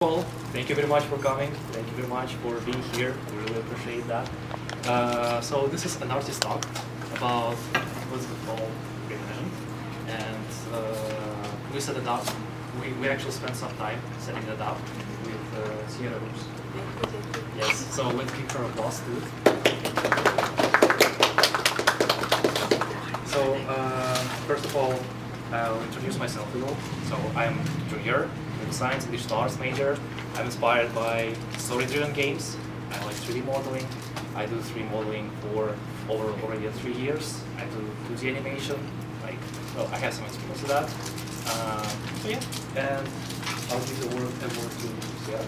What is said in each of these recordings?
Well, thank you very much for coming. Thank you very much for being here. We really appreciate that. So this is an artist talk about what's it called, Reimagined, and we set it up. We actually spent some time setting that up with Sierra Rooms. Yes. So let's give her applause too. So first of all, I'll introduce myself a little. So I'm junior. Science and digital arts major. I'm inspired by story-driven games. I like 3D modeling. I do 3D modeling for already 3 years. I do 2D animation. I have some experience with that. So yeah, and I'll give the word to Sierra.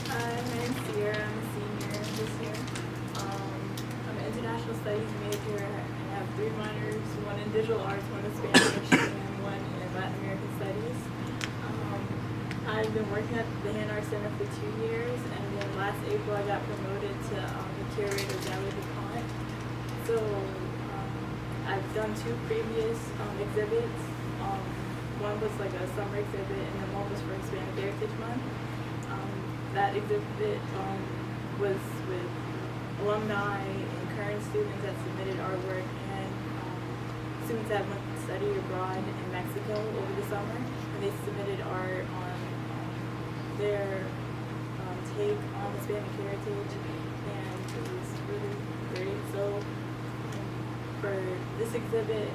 Hi, my name's Sierra. I'm a senior this year. I'm an international studies major. I have 3 minors, one in digital arts, one in Spanish, and one in Latin American studies. I've been working at the Hand Art Center for 2 years, and then last April I got promoted to the curator of Gallery de Pont. So I've done 2 previous exhibits. One was like a summer exhibit, and then one was for Hispanic Heritage Month. That exhibit was with alumni and current students that submitted artwork, and students that went to study abroad in Mexico over the summer, and they submitted art on their take on Hispanic heritage, and it was really great. So for this exhibit,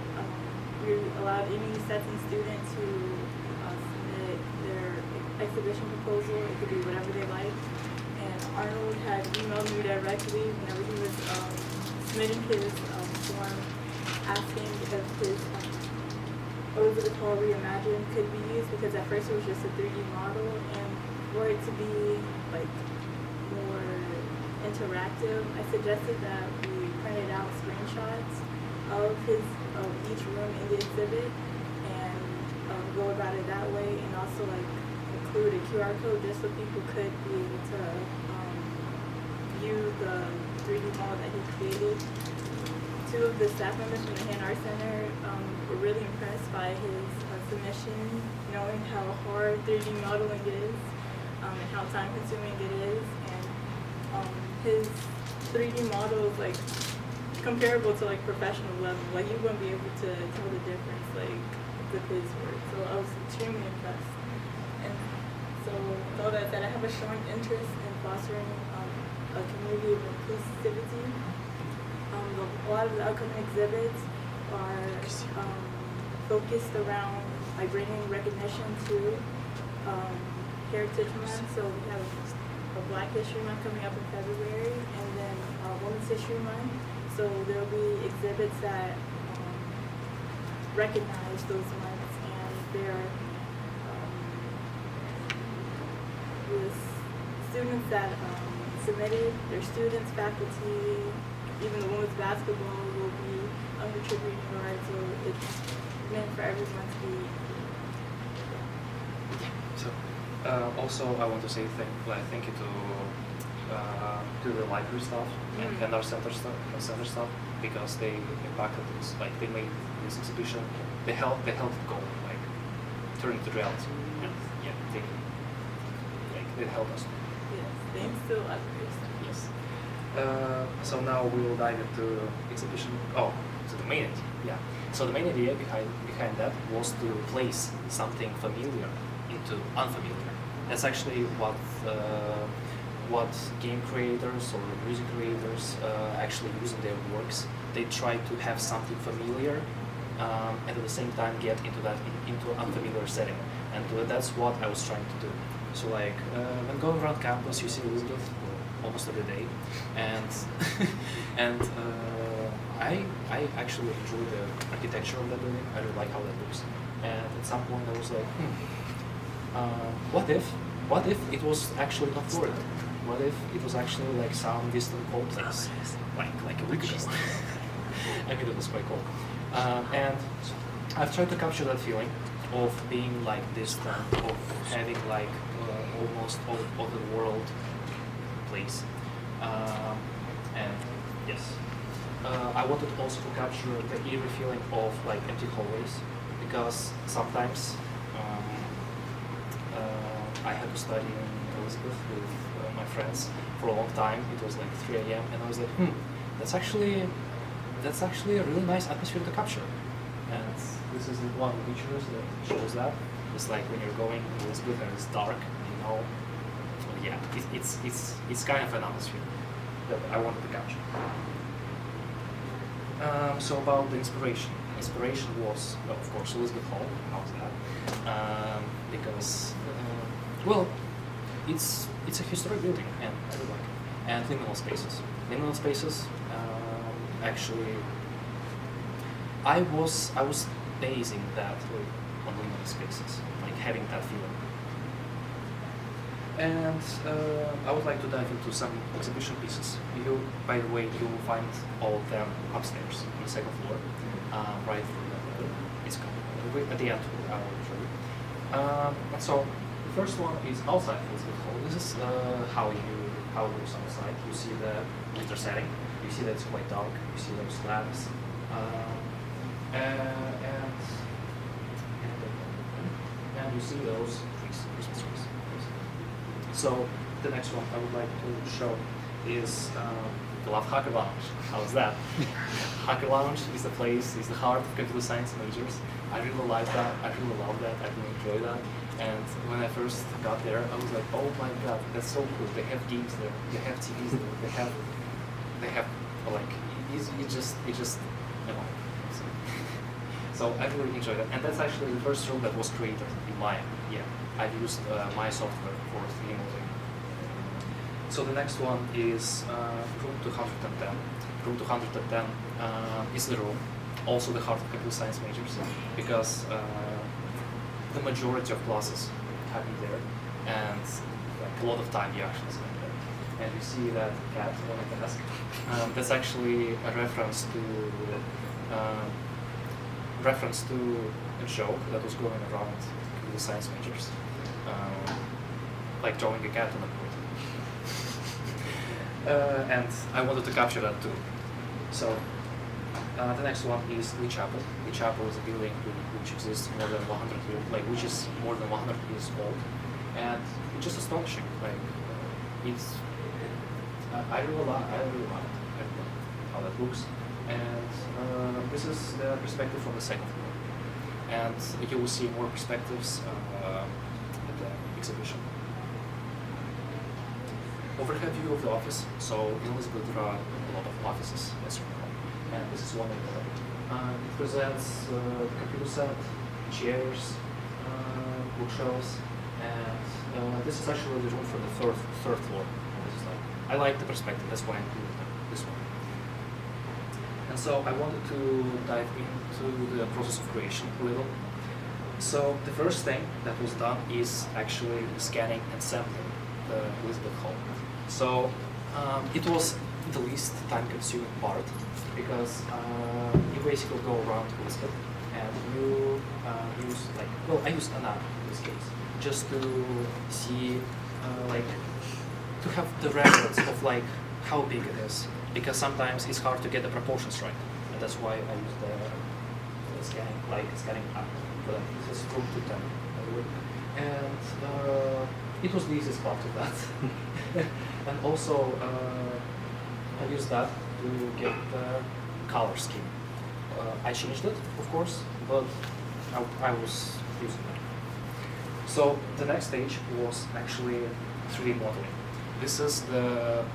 we allowed any sets and students who submit their exhibition proposal. It could be whatever they like. And Arnold had emailed me directly whenever he was submitting his form, asking if his what was it called, Reimagined, could be used, because at first it was just a 3D model, and for it to be like more interactive, I suggested that we printed out screenshots of each room in the exhibit and go about it that way, and also like include a QR code just so people could be able to view the 3D model that he created. 2 of the staff members from the Hand Art Center were really impressed by his submission, knowing how hard 3D modeling is and how time consuming it is. And his 3D model is like comparable to like professional level. Like you wouldn't be able to tell the difference like with his work. So I was extremely impressed. And so with all that said, I have a strong interest in fostering a community of inclusivity. A lot of the upcoming exhibits are focused around like bringing recognition to Heritage Month. So we have a Black History Month coming up in February, and then Women's History Month. So there will be exhibits that recognize those months, and they're the students that submitted, their students, faculty, even the women's basketball will be contributing art, so it's meant for everyone to be. So also I want to say thank you to the library staff and our center staff, because they impacted this. Like they made this exhibition. They helped it go like turn into reality. And yeah, they helped us. Yes, thanks to library staff. Yes. So now we will dive into exhibition. To the main idea. Yeah. So the main idea behind that was to place something familiar into unfamiliar. That's actually what game creators or music creators actually use in their works. They try to have something familiar, and at the same time get into an unfamiliar setting. And that's what I was trying to do. So like when going around campus, you see Elizabeth almost every day, and I actually enjoy the architecture of that building. I really like how that looks. And at some point I was like, what if it was actually not Florida? What if it was actually like some distant cold place, like a week ago? I mean, it was quite cold. And I've tried to capture that feeling of being like distant, of having like almost all the world place. And yes, I wanted also to capture the eerie feeling of like empty hallways, because sometimes I had to study in Elizabeth with my friends for a long time. It was like 3 a.m. and I was like, that's actually a really nice atmosphere to capture. And this is one of the pictures that shows that. It's like when you're going in Elizabeth and it's dark, you know. Yeah, it's kind of an atmosphere that I wanted to capture. So about the inspiration. Inspiration was, well, of course, Elizabeth Hall. How's that? Because, well, it's a historic building, and I really like it. And liminal spaces. Liminal spaces, actually, I was basing that on liminal spaces, like having that feeling. And I would like to dive into some exhibition pieces. By the way, you will find all of them upstairs on the second floor, right through the it's at the end. I will show you. So the first one is outside Elizabeth Hall. This is how it looks outside. You see the winter setting. You see that it's quite dark. You see those slabs, and you see those trees, Christmas trees. So the next one I would like to show is the Love Hacker Lounge. How's that? Hacker Lounge is the place, is the heart of computer science majors. I really like that. I really love that. I really enjoy that. And when I first got there, I was like, oh my god, that's so cool. They have games there. They have TVs there. They have like it just you know. So I really enjoy that. And that's actually the first room that was created in Maya. Yeah, I've used my software for 3D modeling. So the next one is room 210. Room 210 is the room, also the heart of computer science majors, because the majority of classes happen there, and like a lot of time you actually spend there. And you see that cat on the desk. That's actually a reference to a joke that was going around computer science majors, like drawing a cat on a board. And I wanted to capture that too. So the next one is Lee Chapel. Lee Chapel is a building which exists more than 100 years, which is more than 100 years old, and it's just astonishing. It's I really like how that looks. And this is the perspective from the second floor, and you will see more perspectives at the exhibition. Overhead view of the office. So in Elizabeth there are a lot of offices, as you know, and this is one of them. It presents computer set, chairs, bookshelves, and this is actually the room for the third floor. This is I like the perspective, that's why I included this one. And so I wanted to dive into the process of creation a little. So the first thing that was done is actually scanning and sampling the Elizabeth Hall. So it was the least time-consuming part, because you basically go around Elizabeth and you use I use an app in this case just to see to have the reference of how big it is, because sometimes it's hard to get the proportions right, and that's why I use the scanning app for that. This is room 210, by the way, and it was the easiest part of that. And also I used that to get the color scheme. I changed it, of course, but I was using that. So the next stage was actually 3D modeling. This is the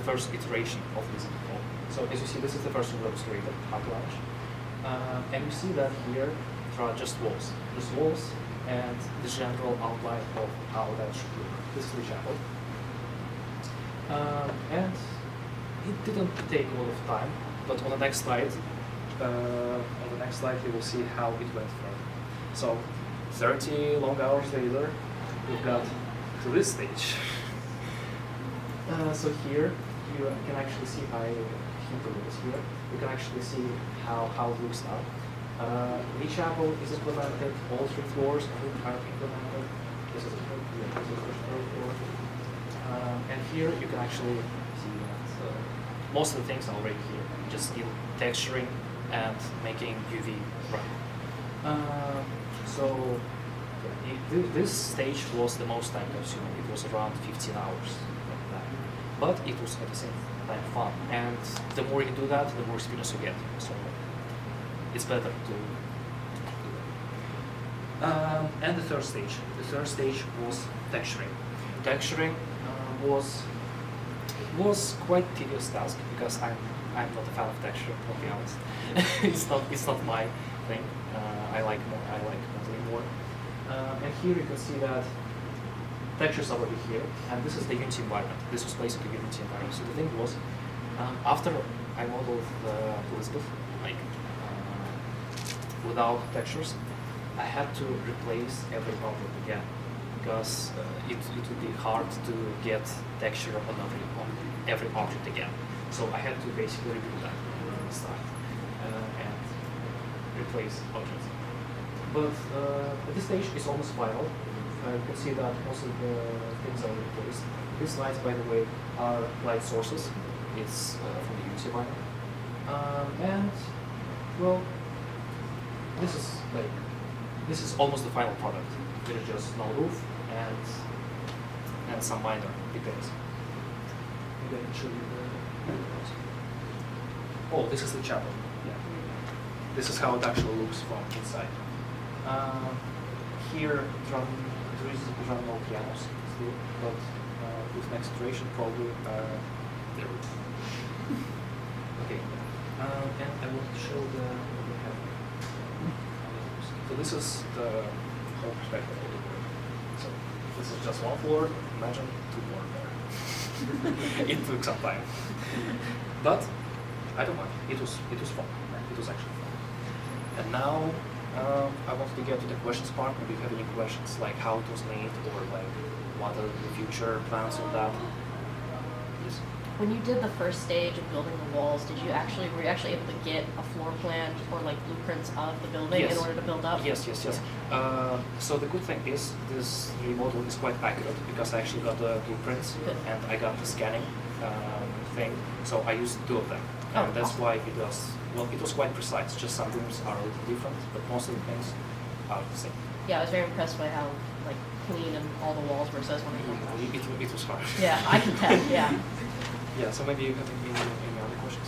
first iteration of this code. So as you see, this is the first one that was created, Hacker Lounge. And you see that here there are just walls. Just walls and the general outline of how that should look. This is the chapel. And it didn't take a lot of time, but on the next slide, you will see how it went further. So 30 long hours later, we've got to this stage. So here you can actually see, I hinted this here, you can actually see how it looks now. The chapel is implemented, all 3 floors are implemented. This is the first floor. And here you can actually see that most of the things are already here. You just need texturing and making UV run. So This stage was the most time consuming. It was around 15 hours. Like that. But it was at the same time fun. And the more you do that, the more experience you get. So it's better to do that. And the third stage. The third stage was texturing. Texturing was quite tedious task because I'm not a fan of texture, to be honest. it's not my thing. I like modeling more. And here you can see that textures are already here, and this is the Unity environment. This was basically Unity environment. So the thing was, after I modeled Elizabeth, without textures, I had to replace every object again because it would be hard to get texture on every object again. So I had to basically redo that from the start and replace objects. But at this stage, it's almost final. You can see that most of the things are replaced. These lights, by the way, are light sources. It's from the Unity environment. And well, this is almost the final product. There is just no roof and some minor details. Maybe I can show you the details. Oh, this is the chapel. Yeah. This is how it actually looks from inside. Here, there are no pianos still, but with next iteration probably there will be. Okay, and I will show what we have. So this is the whole perspective of the work. So this is just one floor. Imagine two more there. It took some time, but I don't mind. It was fun. It was actually fun. And now I want to get to the questions part. Maybe you have any questions like how it was made or like what are the future plans on that? Yes. When you did the first stage of building the walls, were you actually able to get a floor plan or like blueprints of the building in order to build up? Yes. So the good thing is this remodel is quite accurate because I actually got the blueprints and I got the scanning thing. So I used two of them, and that's why it was it was quite precise. Just some rooms are a little different, but most of the things are the same. Yeah, I was very impressed by how like clean and all the walls were. So I was wondering. It was hard. Yeah, I can tell. Yeah. Yeah, so maybe you have any other questions?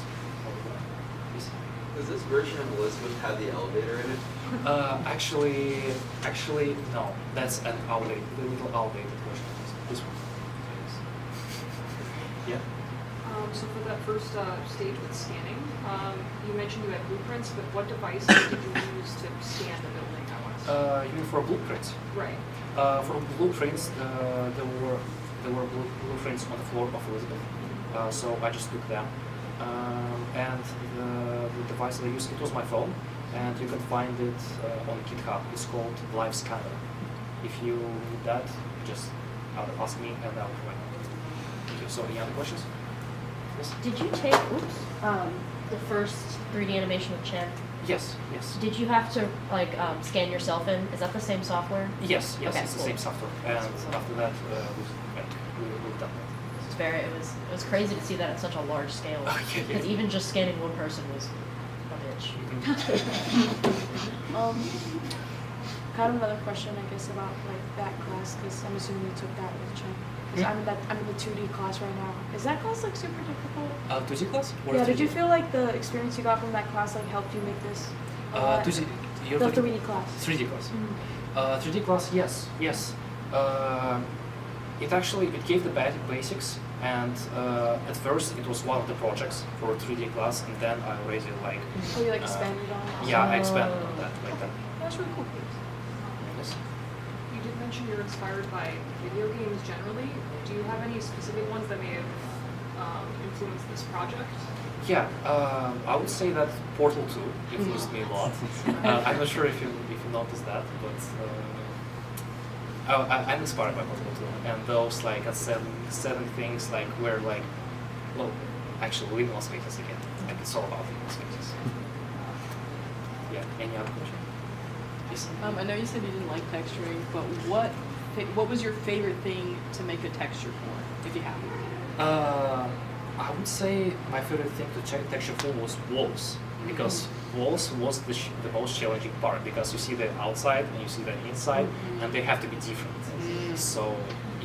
Yes. Does this version of Elizabeth have the elevator in it? Actually, no. That's an outdated, the little outdated version of this one. Yeah. So for that first stage with scanning, you mentioned you had blueprints, but what devices did you use to scan the building at once? You mean for blueprints? Right. For blueprints, there were blueprints on the floor of Elizabeth. So I just took them, and the device that I used, it was my phone, and you can find it on GitHub. It's called Live Scanner. If you need that, just ask me and I'll provide it. Okay, so any other questions? Yes? Did you take the first 3D animation with Chen? Yes. Did you have to like scan yourself in? Is that the same software? Yes, Okay, it's the cool. same software. And after that, we've done that. It was crazy to see that at such a large scale. Because even just scanning one person was a bitch. Kind of another question, I guess, about like that class, because I'm assuming you took that with Chen. Because I'm in the 2D class right now. Is that class like super difficult? 2D class? Or Yeah. 3D? Did you feel like the experience you got from that class like helped you make this? 2D. You're The talking 3D class. 3D class. Mm. 3D class, yes. It gave the basics, and at first it was one of the projects for 3D class, and then I already like. Oh, you like expanded on it? Yeah, I expanded on that like that. That's really cool. Yes. You did mention you're inspired by video games generally. Do you have any specific ones that may have influenced this project? Yeah, I would say that Portal 2 influenced me a lot. I'm not sure if you noticed that, but I'm inspired by Portal 2, and those like seven things like where like, well, actually we in Las Vegas again. Like it's all about Las Vegas. Yeah. Any other question? Yes. I know you said you didn't like texturing, but what was your favorite thing to make a texture for, if you have? I would say my favorite thing to check texture for was walls, because walls was the most challenging part, because you see the outside and you see the inside, and they have to be different. So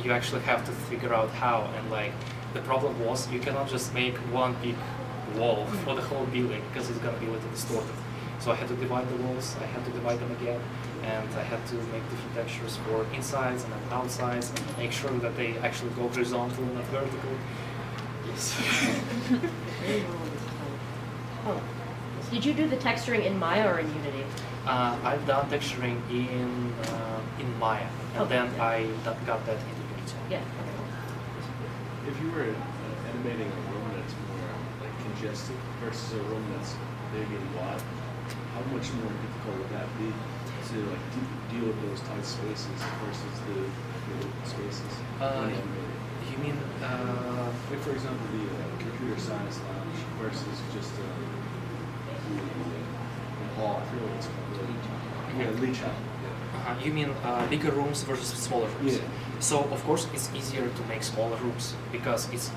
you actually have to figure out how, and like the problem was you cannot just make one big wall for the whole building because it's gonna be a little distorted. So I had to divide the walls, I had to divide them again, and I had to make different textures for insides and then outsides, and make sure that they actually go horizontal, not vertical. Yes. Oh. Did you do the texturing in Maya or in Unity? I've done texturing in Maya, and Okay. then I got that in Unity. Yeah. If you were animating a room that's more like congested versus a room that's big and wide, how much more difficult would that be to like deal with those tight spaces versus the open spaces? when animating? You mean Like for example, the computer science lounge versus just the hall. I forget what it's called. Lead chapel. Yeah. you mean bigger rooms versus smaller rooms? Yeah. So of course it's easier to make smaller rooms because it's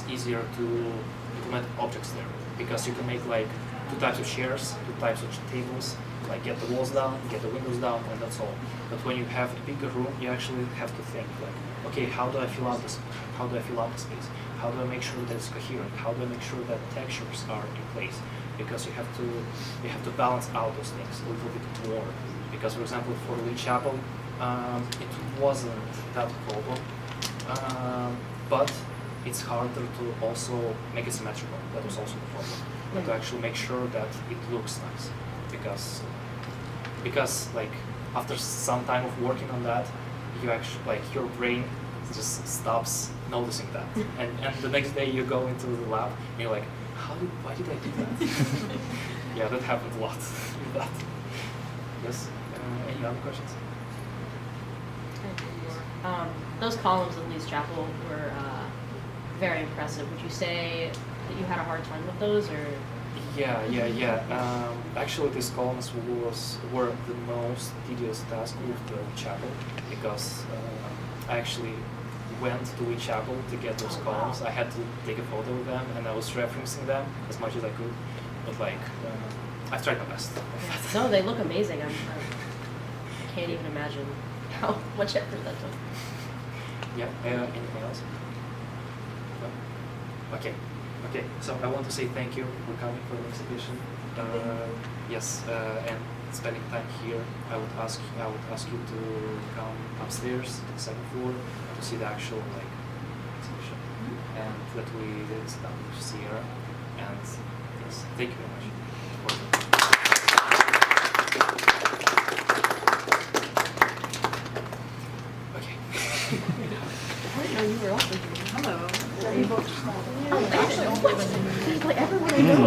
easier to implement objects there, because you can make like 2 types of chairs, 2 types of tables, like get the walls down, get the windows down, and that's all. But when you have a bigger room, you actually have to think like, okay, how do I fill out this? How do I fill out the space? How do I make sure that it's coherent? How do I make sure that textures are in place? Because you have to balance out those things a little bit more. Because for example, for Lee Chapel, it wasn't that problem, but it's harder to also make it symmetrical. That was also the problem. But to actually make sure that it looks nice, because like after some time of working on that, you actually like your brain just stops noticing that, and the next day you go into the lab and you're like, why did I do that? Yeah, that happened a lot with that. Yes. Any other questions? Those columns in Lee's Chapel were very impressive. Would you say that you had a hard time with those, or? Yeah. Actually, these columns were the most tedious task with the chapel, because I actually went to each chapel to get those columns. I had to take a photo of them, and I was referencing them as much as I could. But like, I've tried my best. No, they look amazing. I can't even imagine how much effort that took. Yeah. Anything else? No? Okay. So I want to say thank you for coming for the exhibition. Yes, and spending time here. I would ask you to come upstairs to the 2nd floor to see the actual like exhibition, and that we did sit down with Sierra. And yes, thank you very much. Okay. I didn't know you were also here. Hello. Like everyone I know.